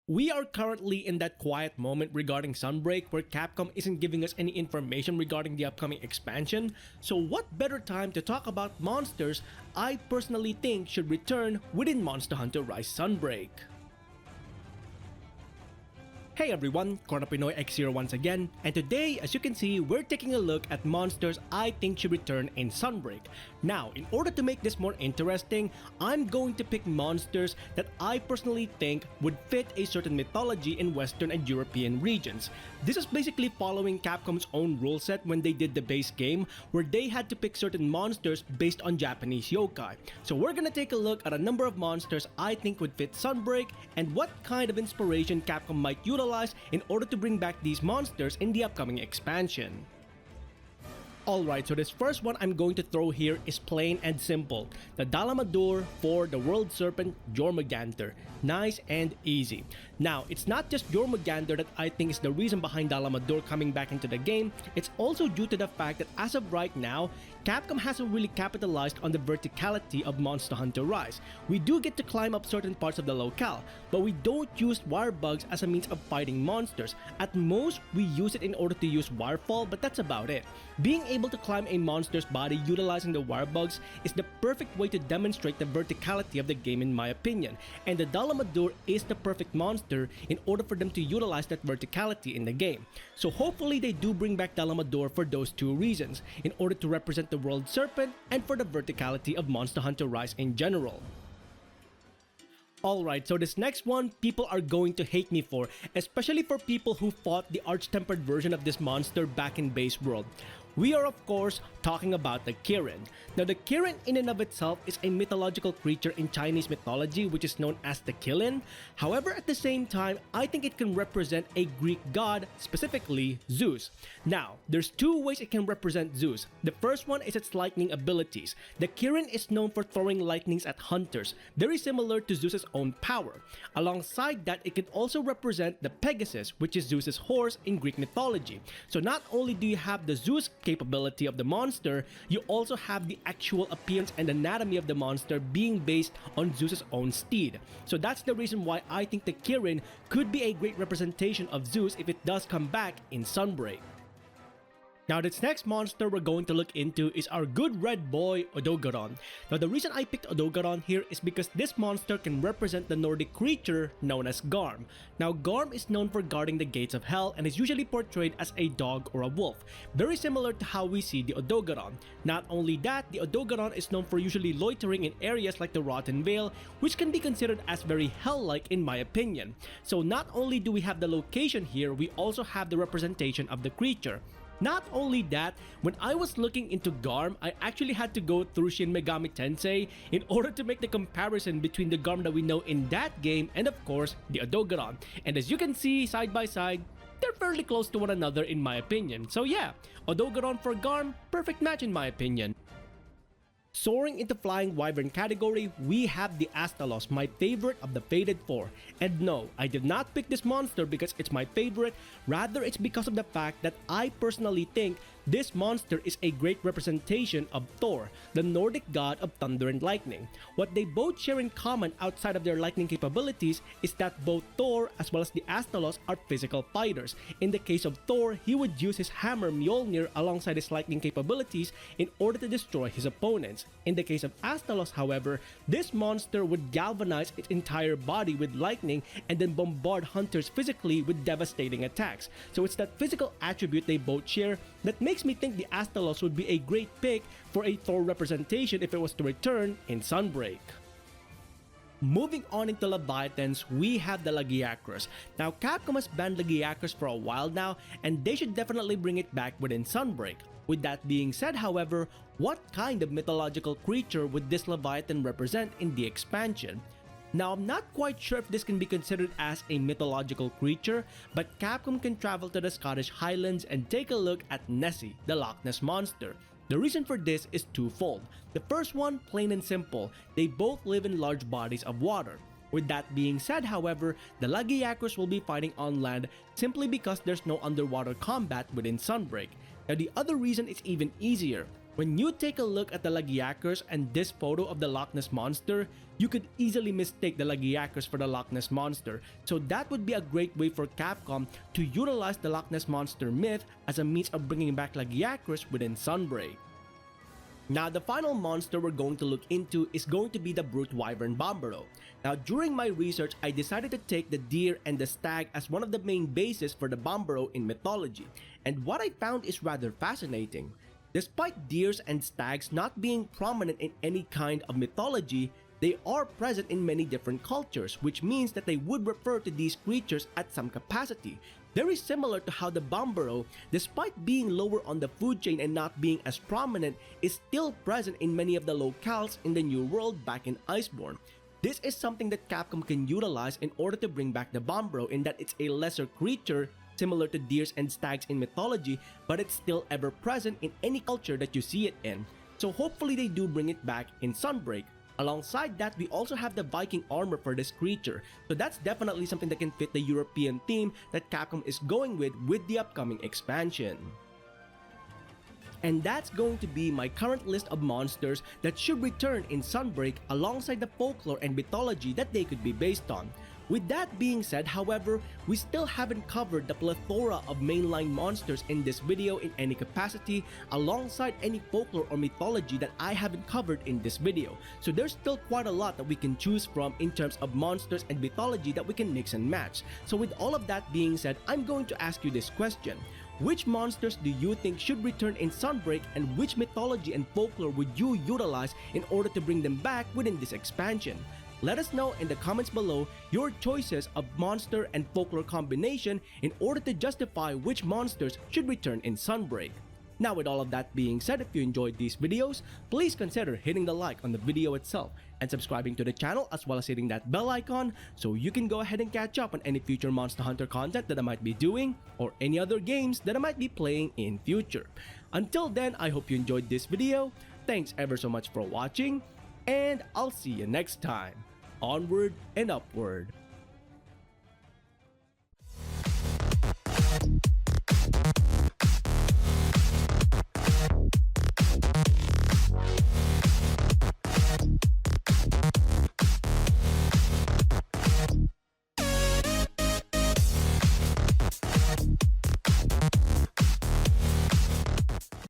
We are currently in that quiet moment regarding Sunbreak where Capcom isn't giving us any information regarding the upcoming expansion, so what better time to talk about monsters I personally think should return within Monster Hunter Rise Sunbreak. Hey everyone, Chrono Pinoy X here once again, and today, as you can see, we're taking a look at monsters I think should return in Sunbreak. Now, in order to make this more interesting, I'm going to pick monsters that I personally think would fit a certain mythology in Western and European regions. This is basically following Capcom's own rule set when they did the base game, where they had to pick certain monsters based on Japanese yokai. So we're gonna take a look at a number of monsters I think would fit Sunbreak and what kind of inspiration Capcom might utilize in order to bring back these monsters in the upcoming expansion. Alright, so this first one I'm going to throw here is plain and simple. The Dalamadur for the World Serpent Jormungandr. Nice and easy. Now, it's not just Jormungandr that I think is the reason behind Dalamadur coming back into the game. It's also due to the fact that as of right now, Capcom hasn't really capitalized on the verticality of Monster Hunter Rise. We do get to climb up certain parts of the locale, but we don't use wire bugs as a means of fighting monsters. At most, we use it in order to use wirefall, but that's about it. Being able to climb a monster's body utilizing the wire bugs is the perfect way to demonstrate the verticality of the game in my opinion, and the Dalamadur is the perfect monster in order for them to utilize that verticality in the game. So hopefully they do bring back Dalamadur for those two reasons, in order to represent the World Serpent and for the verticality of Monster Hunter Rise in general. Alright, so this next one, people are going to hate me for, especially for people who fought the arch-tempered version of this monster back in base world. We are of course talking about the Kirin. Now the Kirin in and of itself is a mythological creature in Chinese mythology which is known as the Kirin. However, at the same time, I think it can represent a Greek god, specifically Zeus. Now, there's two ways it can represent Zeus. The first one is its lightning abilities. The Kirin is known for throwing lightnings at hunters, very similar to Zeus's own power. Alongside that, it can also represent the Pegasus, which is Zeus's horse in Greek mythology. So not only do you have the Zeus capability of the monster, you also have the actual appearance and anatomy of the monster being based on Zeus's own steed. So that's the reason why I think the Kirin could be a great representation of Zeus if it does come back in Sunbreak. Now this next monster we're going to look into is our good red boy Odogoron. Now the reason I picked Odogoron here is because this monster can represent the Nordic creature known as Garm. Now Garm is known for guarding the gates of hell and is usually portrayed as a dog or a wolf, very similar to how we see the Odogoron. Not only that, the Odogoron is known for usually loitering in areas like the Rotten Vale, which can be considered as very hell-like in my opinion. So not only do we have the location here, we also have the representation of the creature. Not only that, when I was looking into Garm, I actually had to go through Shin Megami Tensei in order to make the comparison between the Garm that we know in that game and of course the Odogoron. And as you can see side by side, they're fairly close to one another in my opinion. So yeah, Odogoron for Garm, perfect match in my opinion. Soaring into flying wyvern category, we have the Astalos, my favorite of the Fated 4. And no, I did not pick this monster because it's my favorite, rather it's because of the fact that I personally think this monster is a great representation of Thor, the Nordic god of thunder and lightning. What they both share in common outside of their lightning capabilities is that both Thor as well as the Astalos are physical fighters. In the case of Thor, he would use his hammer Mjolnir alongside his lightning capabilities in order to destroy his opponents. In the case of Astalos, however, this monster would galvanize its entire body with lightning and then bombard hunters physically with devastating attacks. So it's that physical attribute they both share that makes me think the Astalos would be a great pick for a Thor representation if it was to return in Sunbreak. Moving on into Leviathans, we have the Lagiacrus. Now Capcom has banned Lagiacrus for a while now and they should definitely bring it back within Sunbreak. With that being said, however, what kind of mythological creature would this Leviathan represent in the expansion? Now I'm not quite sure if this can be considered as a mythological creature, but Capcom can travel to the Scottish Highlands and take a look at Nessie, the Loch Ness Monster. The reason for this is twofold. The first one, plain and simple, they both live in large bodies of water. With that being said, however, the Lagiacrus will be fighting on land simply because there's no underwater combat within Sunbreak. Now the other reason is even easier. When you take a look at the Lagiacrus and this photo of the Loch Ness Monster, you could easily mistake the Lagiacrus for the Loch Ness Monster, so that would be a great way for Capcom to utilize the Loch Ness Monster myth as a means of bringing back Lagiacrus within Sunbreak. Now, the final monster we're going to look into is going to be the brute wyvern Bomboro. Now, during my research, I decided to take the deer and the stag as one of the main bases for the Bomboro in mythology, and what I found is rather fascinating. Despite deers and stags not being prominent in any kind of mythology, they are present in many different cultures, which means that they would refer to these creatures at some capacity. Very similar to how the Bomboro, despite being lower on the food chain and not being as prominent, is still present in many of the locales in the New World back in Iceborne. This is something that Capcom can utilize in order to bring back the Bomboro, in that it's a lesser creature similar to deers and stags in mythology, but it's still ever present in any culture that you see it in. So hopefully they do bring it back in Sunbreak. Alongside that, we also have the Viking armor for this creature, so that's definitely something that can fit the European theme that Capcom is going with the upcoming expansion. And that's going to be my current list of monsters that should return in Sunbreak alongside the folklore and mythology that they could be based on. With that being said, however, we still haven't covered the plethora of mainline monsters in this video in any capacity, alongside any folklore or mythology that I haven't covered in this video. So there's still quite a lot that we can choose from in terms of monsters and mythology that we can mix and match. So with all of that being said, I'm going to ask you this question. Which monsters do you think should return in Sunbreak, and which mythology and folklore would you utilize in order to bring them back within this expansion? Let us know in the comments below your choices of monster and folklore combination in order to justify which monsters should return in Sunbreak. Now, with all of that being said, if you enjoyed these videos, please consider hitting the like on the video itself and subscribing to the channel, as well as hitting that bell icon so you can go ahead and catch up on any future Monster Hunter content that I might be doing or any other games that I might be playing in future. Until then, I hope you enjoyed this video. Thanks ever so much for watching, and I'll see you next time. Onward and upward.